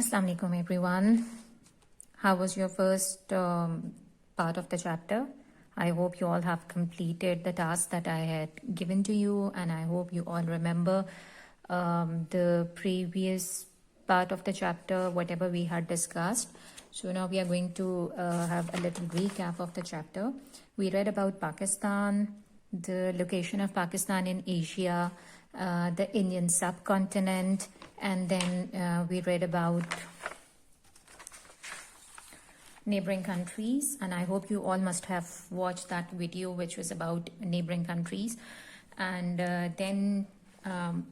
Assalamu alaikum everyone. How was your first part of the chapter? I hope you all have completed the task that I had given to you, and I hope you all remember the previous part of the chapter, whatever we had discussed. So now we are going to have a little recap of the chapter. We read about Pakistan, the location of Pakistan in Asia, the Indian subcontinent, and then we read about neighboring countries, and I hope you all must have watched that video which was about neighboring countries. And then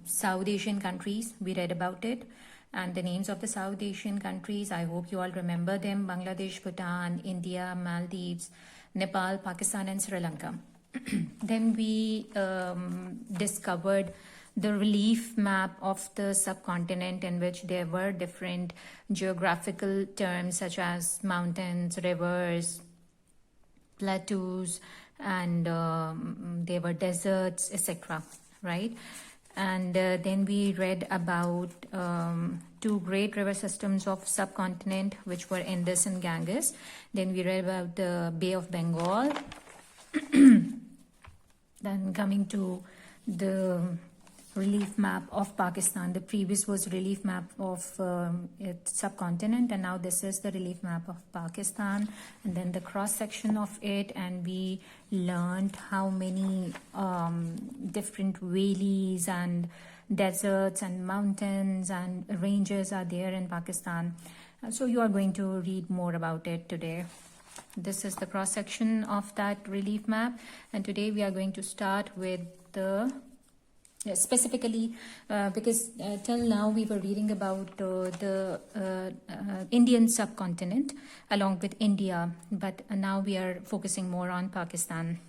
South Asian countries, we read about it, and the names of the South Asian countries, I hope you all remember them: Bangladesh, Bhutan, India, Maldives, Nepal, Pakistan, and Sri Lanka. Then we discovered the relief map of the subcontinent, in which there were different geographical terms such as mountains, rivers, plateaus, and there were deserts, etc. Right? And then we read about two great river systems of subcontinent, which were Indus and Ganges. Then we read about the Bay of Bengal. Then coming to the relief map of Pakistan. The previous was relief map of its subcontinent, and now this is the relief map of Pakistan, and then the cross section of it. And we learned how many different valleys and deserts and mountains and ranges are there in Pakistan. So you are going to read more about it today. This is the cross section of that relief map, and today we are going to start with the specifically because till now we were reading about the Indian subcontinent along with India, but now we are focusing more on Pakistan.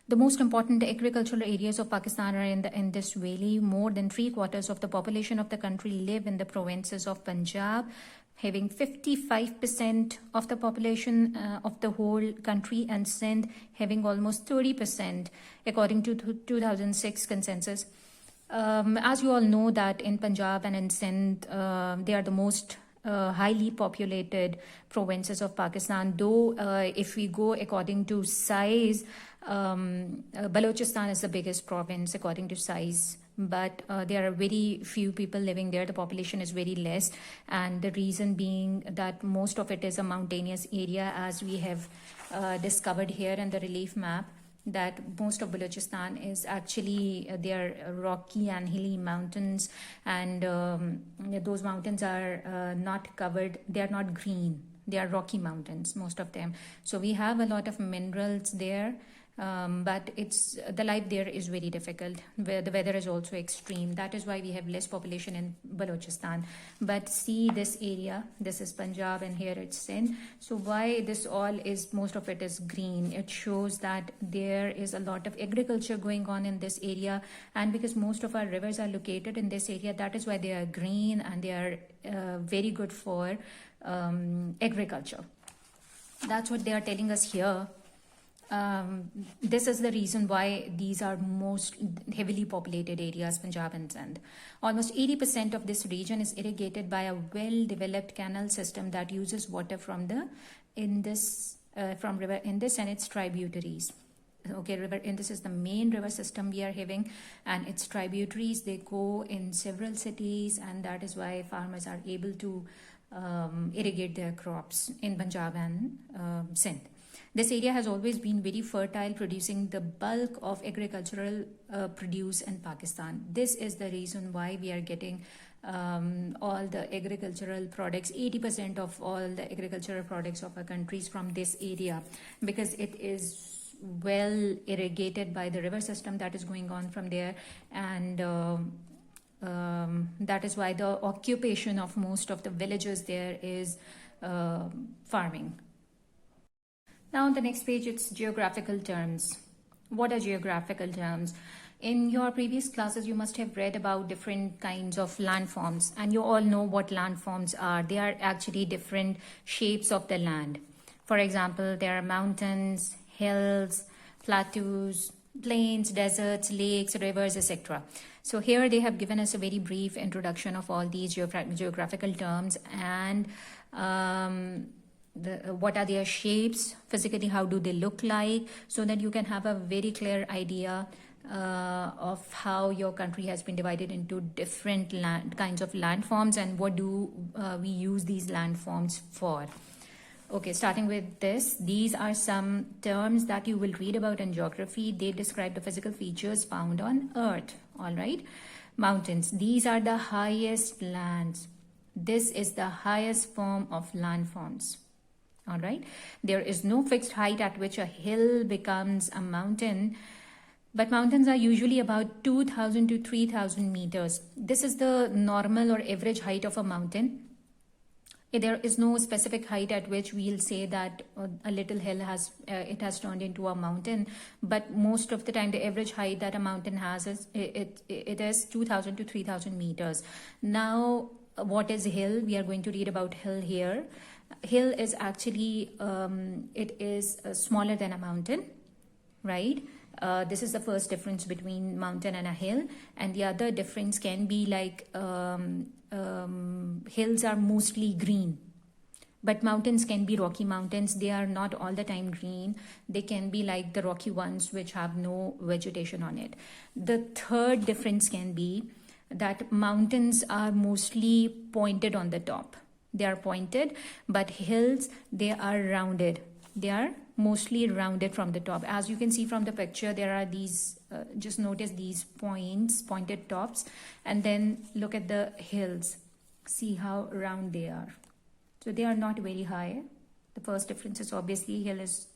The most important agricultural areas of Pakistan are in the Indus Valley. More than 3/4 of the population of the country live in the provinces of Punjab, having 55% of the population of the whole country, and Sindh having almost 30% according to 2006 census. As you all know that in Punjab and in Sindh, they are the most highly populated provinces of Pakistan, though if we go according to size, Balochistan is the biggest province according to size, but there are very few people living there. The population is very less, and the reason being that most of it is a mountainous area, as we have discovered here in the relief map, that most of Balochistan is actually their rocky and hilly mountains, and those mountains are not covered, they are not green, they are rocky mountains, most of them. So we have a lot of minerals there, but the life there is very difficult, where the weather is also extreme. That is why we have less population in Balochistan. But see this area, this is Punjab, and here it's Sindh. So why this all is, most of it is green? It shows that there is a lot of agriculture going on in this area, and because most of our rivers are located in this area, that is why they are green, and they are very good for agriculture. That's what they are telling us here. This is the reason why these are most heavily populated areas, Punjab and Sindh. Almost 80% of this region is irrigated by a well-developed canal system that uses water from the Indus, from River Indus and its tributaries. Okay, River Indus is the main river system we are having, and its tributaries, they go in several cities, and that is why farmers are able to irrigate their crops in Punjab and Sindh. This area has always been very fertile, producing the bulk of agricultural produce in Pakistan. This is the reason why we are getting all the agricultural products, 80% of all the agricultural products of our countries from this area, because it is well irrigated by the river system that is going on from there, and that is why the occupation of most of the villagers there is farming. Now on the next page, it's geographical terms. What are geographical terms? In your previous classes, you must have read about different kinds of landforms, and you all know what landforms are. They are actually different shapes of the land. For example, there are mountains, hills, plateaus, plains, deserts, lakes, rivers, etc. So here they have given us a very brief introduction of all these geographical terms and what are their shapes, physically how do they look like, so that you can have a very clear idea of how your country has been divided into different kinds of landforms and what do we use these landforms for. Okay, starting with this, these are some terms that you will read about in geography. They describe the physical features found on Earth, all right? Mountains, these are the highest lands. This is the highest form of landforms, all right? There is no fixed height at which a hill becomes a mountain, but mountains are usually about 2,000 to 3,000 meters. This is the normal or average height of a mountain. There is no specific height at which we'll say that a little hill has turned into a mountain, but most of the time the average height that a mountain has is it is 2,000 to 3,000 meters. Now, what is hill? We are going to read about hill here. Hill is actually it is smaller than a mountain, right? This is the first difference between mountain and a hill, and the other difference can be like hills are mostly green, but mountains can be rocky mountains. They are not all the time green. They can be like the rocky ones which have no vegetation on it. The third difference can be that mountains are mostly pointed on the top. They are pointed, but hills, they are rounded. They are mostly rounded from the top. As you can see from the picture, there are these, just notice these pointed tops, and then look at the hills. See how round they are. So they are not very high. The first difference is obviously hill is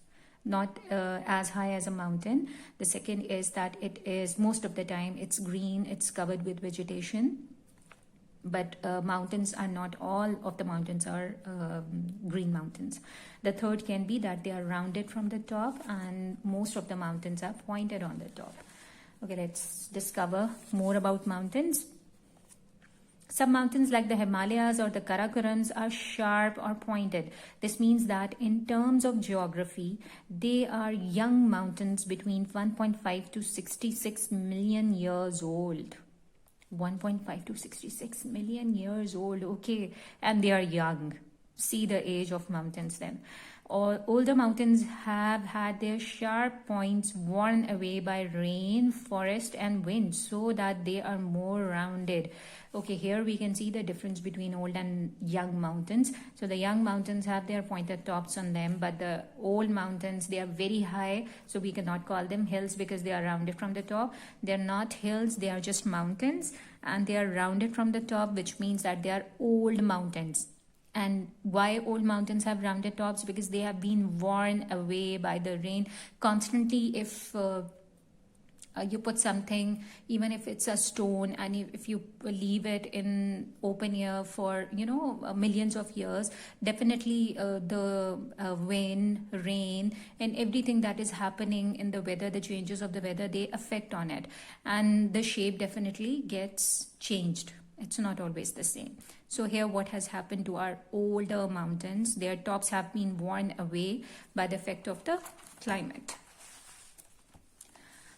not as high as a mountain. The second is that it is, most of the time, it's green, it's covered with vegetation. But mountains are not, all of the mountains are green mountains. The third can be that they are rounded from the top, and most of the mountains are pointed on the top. Okay, let's discover more about mountains. Some mountains like the Himalayas or the Karakorams are sharp or pointed. This means that in terms of geography, they are young mountains between 1.5 to 66 million years old. 1.5 to 66 million years old, okay, and they are young. See the age of mountains then. Older mountains have had their sharp points worn away by rain, forest, and wind, so that they are more rounded. Okay, here we can see the difference between old and young mountains. So the young mountains have their pointed tops on them, but the old mountains, they are very high, so we cannot call them hills because they are rounded from the top. They're not hills, they are just mountains, and they are rounded from the top, which means that they are old mountains. And why old mountains have rounded tops? Because they have been worn away by the rain constantly. If you put something, even if it's a stone, and if you leave it in open air for millions of years, definitely the wind, rain, and everything that is happening in the weather, the changes of the weather, they affect on it, and the shape definitely gets changed. It's not always the same. So here what has happened to our older mountains, their tops have been worn away by the effect of the climate.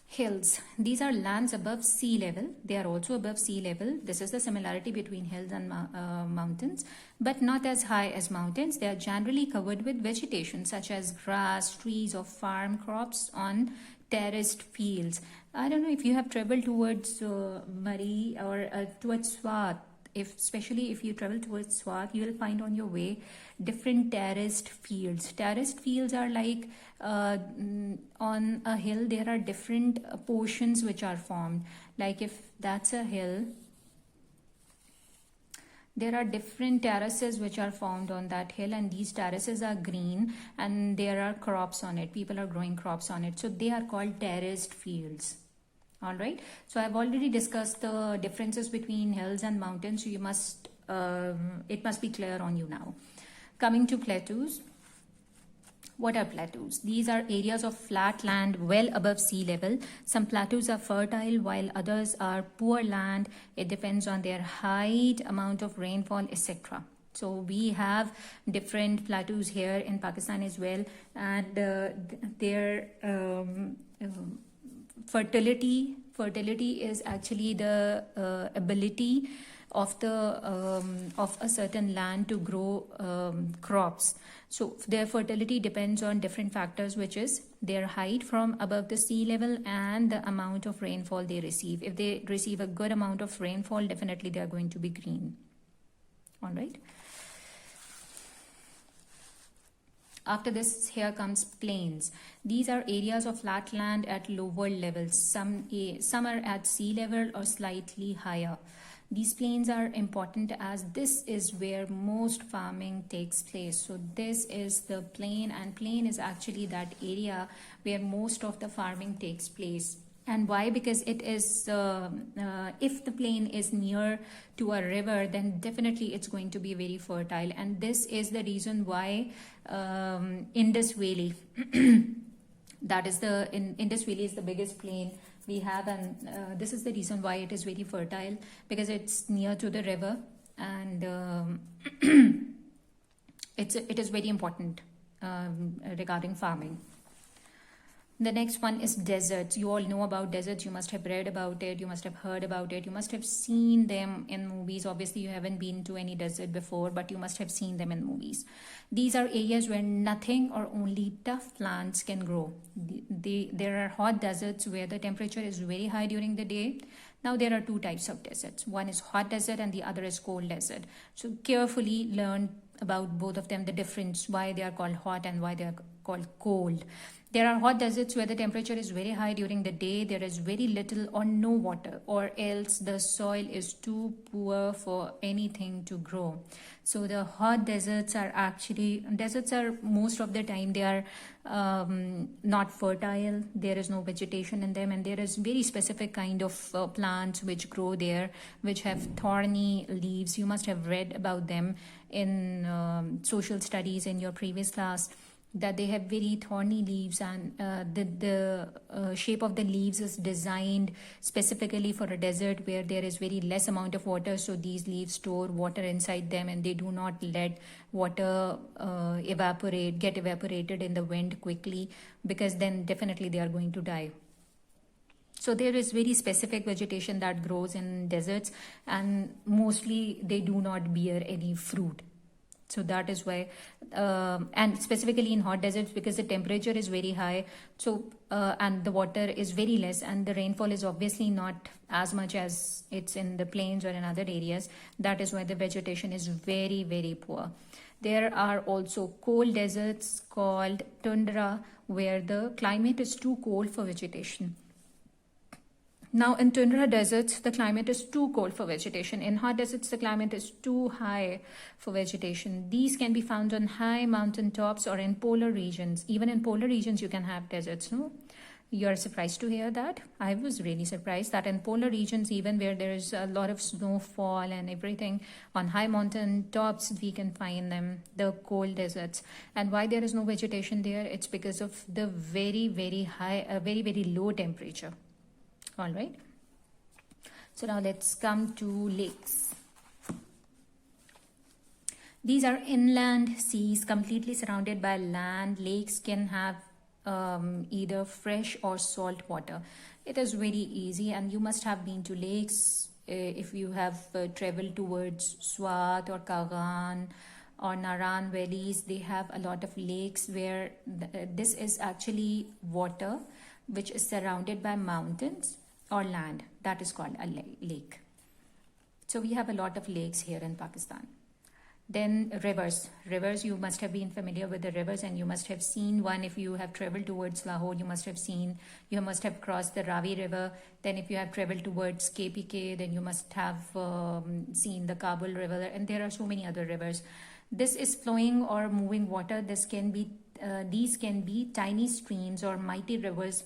Hills, these are lands above sea level. They are also above sea level. This is the similarity between hills and mountains, but not as high as mountains. They are generally covered with vegetation such as grass, trees, or farm crops on terraced fields. I don't know if you have traveled towards Murree or towards Swat. Especially if you travel towards Swat, you will find on your way different terraced fields. Terraced fields are like on a hill, there are different portions which are formed. Like if that's a hill, there are different terraces which are formed on that hill, and these terraces are green and there are crops on it. People are growing crops on it. So they are called terraced fields. All right, so I've already discussed the differences between hills and mountains, so you must it must be clear on you now. Coming to plateaus. What are plateaus? These are areas of flat land well above sea level. Some plateaus are fertile while others are poor land. It depends on their height, amount of rainfall, etc. So we have different plateaus here in Pakistan as well, and their fertility Fertility is actually the ability of a certain land to grow crops. So their fertility depends on different factors, which is their height from above the sea level and the amount of rainfall they receive. If they receive a good amount of rainfall, definitely they are going to be green. All right. After this, here comes plains. These are areas of flat land at lower levels. Some are at sea level or slightly higher. These plains are important as this is where most farming takes place. So this is the plain, and plain is actually that area where most of the farming takes place. And why? Because it is, if the plain is near to a river, then definitely it's going to be very fertile. And this is the reason why Indus Valley, that is Indus Valley is the biggest plain we have, and this is the reason why it is very fertile, because it's near to the river, and it is very important regarding farming. The next one is deserts. You all know about deserts. You must have read about it. You must have heard about it. You must have seen them in movies. Obviously, you haven't been to any desert before, but you must have seen them in movies. These are areas where nothing or only tough plants can grow. There are hot deserts where the temperature is very high during the day. Now, there are two types of deserts. One is hot desert and the other is cold desert. So carefully learn about both of them, the difference, why they are called hot and why they are called cold. There are hot deserts where the temperature is very high during the day. There is very little or no water, or else the soil is too poor for anything to grow. So the hot deserts are most of the time they are not fertile. There is no vegetation in them, and there is very specific kind of plants which grow there, which have thorny leaves. You must have read about them in social studies in your previous class, that they have very thorny leaves, and the shape of the leaves is designed specifically for a desert where there is very less amount of water. So these leaves store water inside them, and they do not let water get evaporated in the wind quickly, because then definitely they are going to die. So there is very specific vegetation that grows in deserts, and mostly they do not bear any fruit. So that is why, and specifically in hot deserts, because the temperature is very high, so and the water is very less, and the rainfall is obviously not as much as it's in the plains or in other areas. That is why the vegetation is very, very poor. There are also cold deserts called tundra, where the climate is too cold for vegetation. Now, in tundra deserts, the climate is too cold for vegetation. In hot deserts, the climate is too high for vegetation. These can be found on high mountain tops or in polar regions. Even in polar regions, you can have deserts, no? You're surprised to hear that? I was really surprised that in polar regions, even where there is a lot of snowfall and everything, on high mountain tops, we can find them, the cold deserts. And why there is no vegetation there? It's because of the very, very high, very, very low temperature. All right. So now let's come to lakes. These are inland seas completely surrounded by land. Lakes can have either fresh or salt water. It is very easy, and you must have been to lakes if you have traveled towards Swat or Kagan or Naran valleys. They have a lot of lakes where this is actually water which is surrounded by mountains or land. That is called a lake. So we have a lot of lakes here in Pakistan. Then rivers. Rivers, you must have been familiar with the rivers, and you must have seen one. If you have traveled towards Lahore, you must have crossed the Ravi River. Then if you have traveled towards KPK, then you must have seen the Kabul River, and there are so many other rivers. This is flowing or moving water. These can be tiny streams or mighty rivers.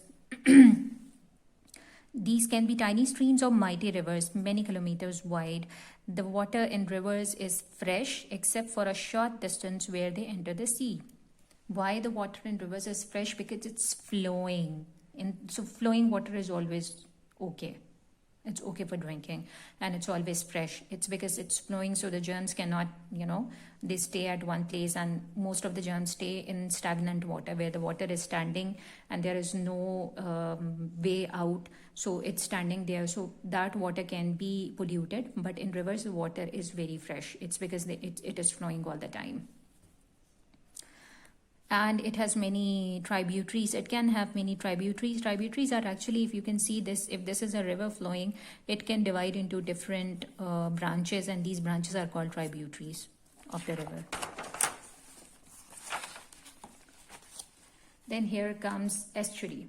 These can be tiny streams or mighty rivers, many kilometers wide. The water in rivers is fresh except for a short distance where they enter the sea. Why the water in rivers is fresh? Because it's flowing. So flowing water is always okay. It's okay for drinking, and it's always fresh. It's because it's flowing, so the germs cannot, they stay at one place, and most of the germs stay in stagnant water where the water is standing and there is no way out. So it's standing there. So that water can be polluted, but in rivers, the water is very fresh. It's because it is flowing all the time. And it has many tributaries. It can have many tributaries. Tributaries are actually, if you can see this, if this is a river flowing, it can divide into different branches, and these branches are called tributaries of the river. Then here comes estuary.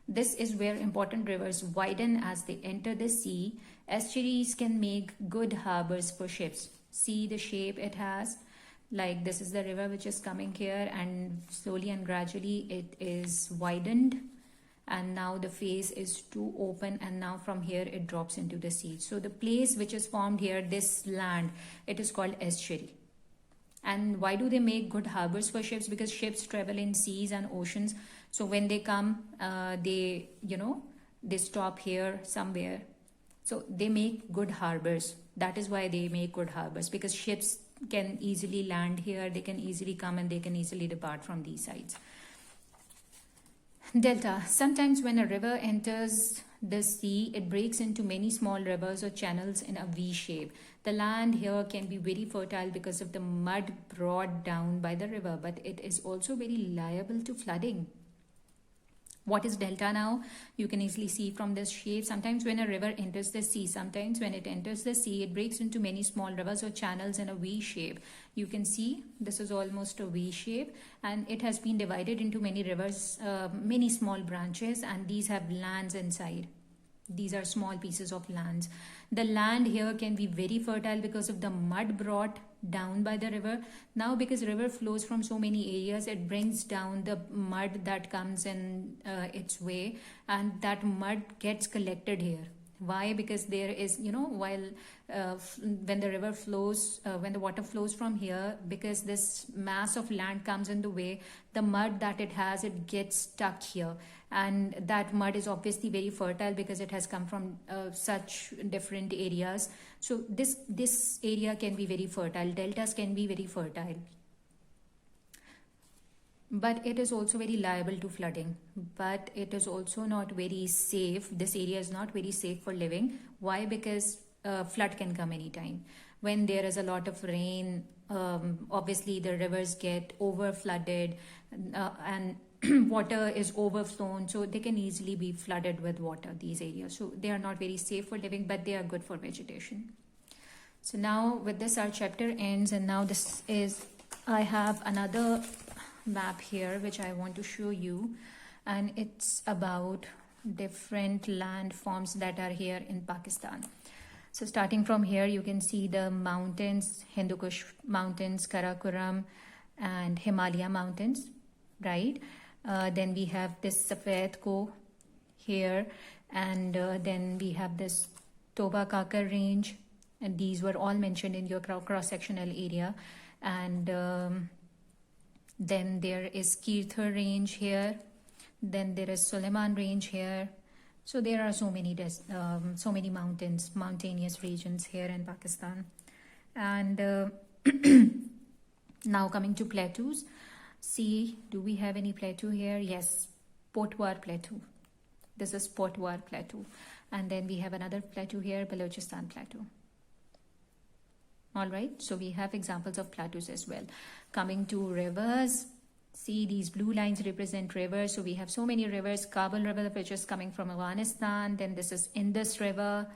This is where important rivers widen as they enter the sea. Estuaries can make good harbors for ships. See the shape it has? Like this is the river which is coming here, and slowly and gradually it is widened, and now the face is too open, and now from here it drops into the sea. So the place which is formed here, this land, it is called estuary. And why do they make good harbors for ships? Because ships travel in seas and oceans. So when they come, they stop here somewhere. So they make good harbors. That is why they make good harbors, because ships can easily land here, they can easily come, and they can easily depart from these sides. Delta. Sometimes when a river enters the sea, it breaks into many small rivers or channels in a V shape. The land here can be very fertile because of the mud brought down by the river, but it is also very liable to flooding. What is delta now? You can easily see from this shape. Sometimes when a river enters the sea, sometimes when it enters the sea, it breaks into many small rivers or channels in a V shape. You can see this is almost a V shape, and it has been divided into many rivers, many small branches, and these have lands inside. These are small pieces of lands. The land here can be very fertile because of the mud brought down by the river. Now because river flows from so many areas, it brings down the mud that comes in its way, and that mud gets collected here. Why? Because there is, when the river flows, when the water flows from here, because this mass of land comes in the way, the mud that it has, it gets stuck here. And that mud is obviously very fertile because it has come from such different areas. So this area can be very fertile. Deltas can be very fertile. But it is also very liable to flooding. But it is also not very safe. This area is not very safe for living. Why? Because flood can come anytime. When there is a lot of rain, obviously the rivers get over flooded, and water is overflown, so they can easily be flooded with water, these areas. So they are not very safe for living, but they are good for vegetation. So now with this our chapter ends, and now I have another map here which I want to show you, and it's about different landforms that are here in Pakistan. So starting from here, you can see the mountains, Hindu Kush mountains, Karakoram, and Himalaya mountains, right? Then we have this Safed Ko here, and then we have this Toba Kakar range, and these were all mentioned in your cross-sectional area. And then there is Kirthar range here, then there is Suleiman range here. So there are so many mountainous regions here in Pakistan. And now coming to plateaus. See, do we have any plateau here? Yes, Potwar Plateau. This is Potwar Plateau. And then we have another plateau here, Balochistan Plateau. All right, so we have examples of plateaus as well. Coming to rivers, see these blue lines represent rivers. So we have so many rivers. Kabul River, which is coming from Afghanistan. Then this is Indus River.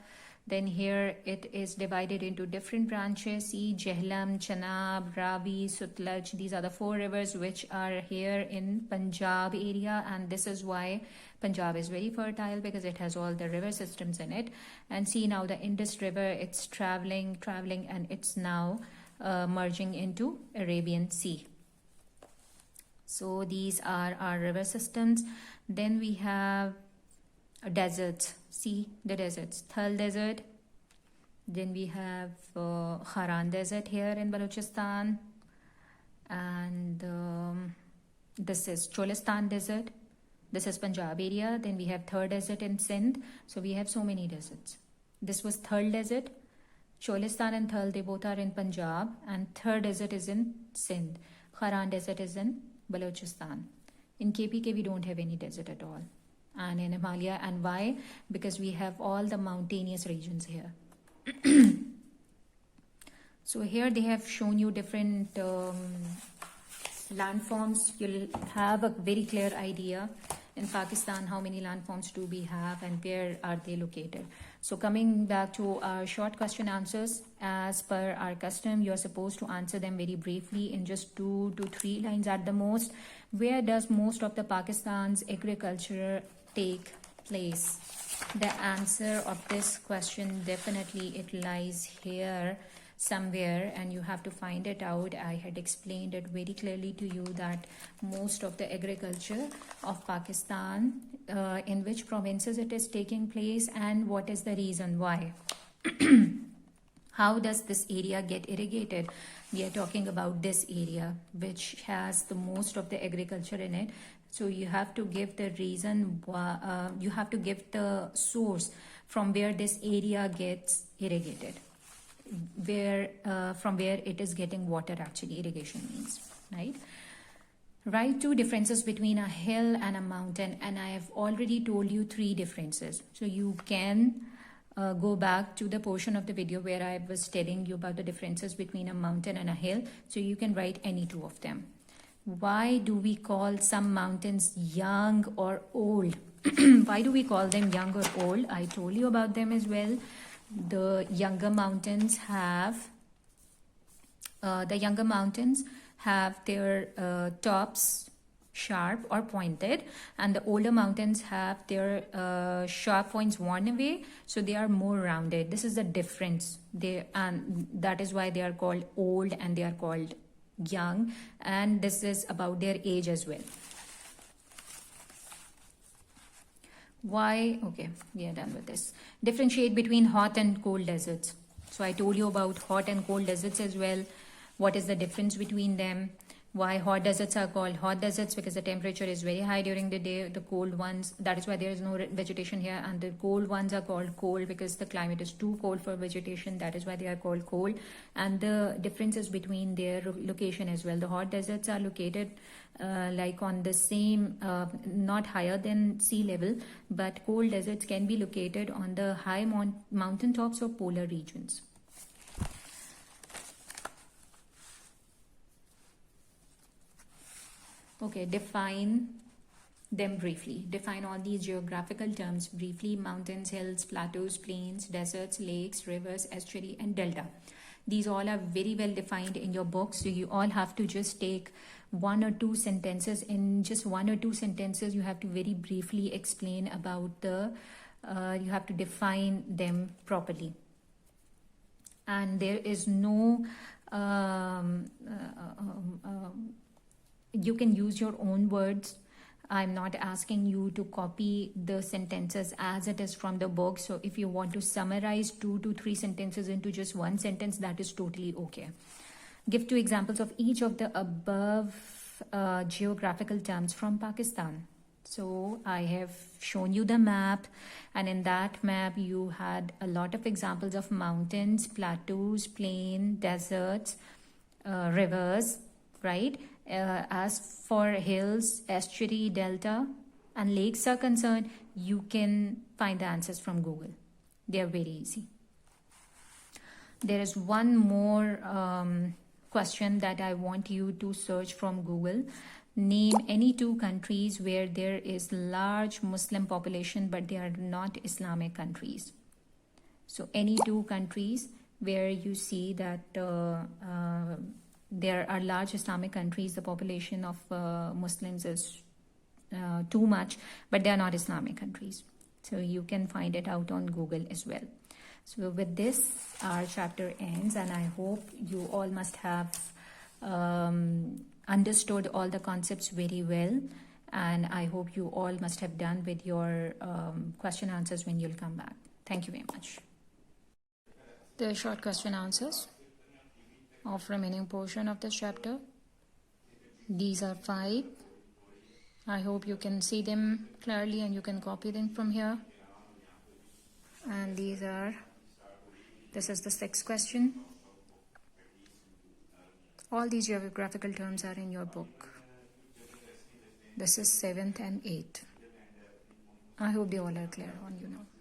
Then here it is divided into different branches. See, Jehlam, Chenab, Ravi, Sutlej. These are the 4 rivers which are here in Punjab area. And this is why Punjab is very fertile, because it has all the river systems in it. And see now the Indus River, it's traveling, and it's now merging into Arabian Sea. So these are our river systems. Then we have deserts. See the deserts. Thal Desert. Then we have Haran Desert here in Balochistan. And this is Cholistan Desert. This is Punjab area. Then we have Thar Desert in Sindh. So we have so many deserts. This was Thal Desert. Cholistan and Thal, they both are in Punjab, and Thar Desert is in Sindh. Kharan Desert is in Balochistan. In KPK, we don't have any desert at all. And in Himalaya, and why? Because we have all the mountainous regions here. So here they have shown you different landforms. You'll have a very clear idea in Pakistan how many landforms do we have and where are they located. So coming back to our short question answers, as per our custom, you are supposed to answer them very briefly in just 2 to 3 lines at the most. Where does most of the Pakistan's agriculture take place? The answer of this question, definitely it lies here somewhere, and you have to find it out. I had explained it very clearly to you that most of the agriculture of Pakistan, in which provinces it is taking place and what is the reason why. How does this area get irrigated? We are talking about this area which has the most of the agriculture in it. So you have to give the reason, you have to give the source from where this area gets irrigated, from where it is getting water. Actually, irrigation means, right? Write 2 differences between a hill and a mountain, and I have already told you 3 differences. So you can go back to the portion of the video where I was telling you about the differences between a mountain and a hill. So you can write any 2 of them. Why do we call some mountains young or old? Why do we call them young or old? I told you about them as well. The younger mountains have their tops sharp or pointed, and the older mountains have their sharp points worn away, so they are more rounded. This is the difference. And that is why they are called old and they are called young, and this is about their age as well. Why? Okay, we are done with this. Differentiate between hot and cold deserts. So I told you about hot and cold deserts as well. What is the difference between them? Why hot deserts are called hot deserts? Because the temperature is very high during the day. The cold ones, that is why there is no vegetation here. And the cold ones are called cold because the climate is too cold for vegetation. That is why they are called cold. And the differences between their location as well. The hot deserts are located like on the same, not higher than sea level, but cold deserts can be located on the high mountain tops or polar regions. Okay, define them briefly. Define all these geographical terms briefly: mountains, hills, plateaus, plains, deserts, lakes, rivers, estuary, and delta. These all are very well defined in your book, so you all have to just take 1 or 2 sentences. In just 1 or 2 sentences, you have to very briefly explain about you have to define them properly. And there is no you can use your own words. I'm not asking you to copy the sentences as it is from the book. So if you want to summarize 2 to 3 sentences into just 1 sentence, that is totally okay. Give 2 examples of each of the above geographical terms from Pakistan. So I have shown you the map, and in that map you had a lot of examples of mountains, plateaus, plain, deserts, rivers, right? As for hills, estuary, delta, and lakes are concerned, you can find the answers from Google. They are very easy. There is one more question that I want you to search from Google. Name any 2 countries where there is large Muslim population but they are not Islamic countries. So any 2 countries where you see that there are large Islamic countries, the population of Muslims is too much, but they are not Islamic countries. So you can find it out on Google as well. So with this, our chapter ends, and I hope you all must have understood all the concepts very well. And I hope you all must have done with your question answers when you'll come back. Thank you very much. The short question answers of remaining portion of this chapter. These are 5. I hope you can see them clearly and you can copy them from here. And these are This is the sixth question. All these geographical terms are in your book. This is seventh and eighth. I hope they all are clear on you now.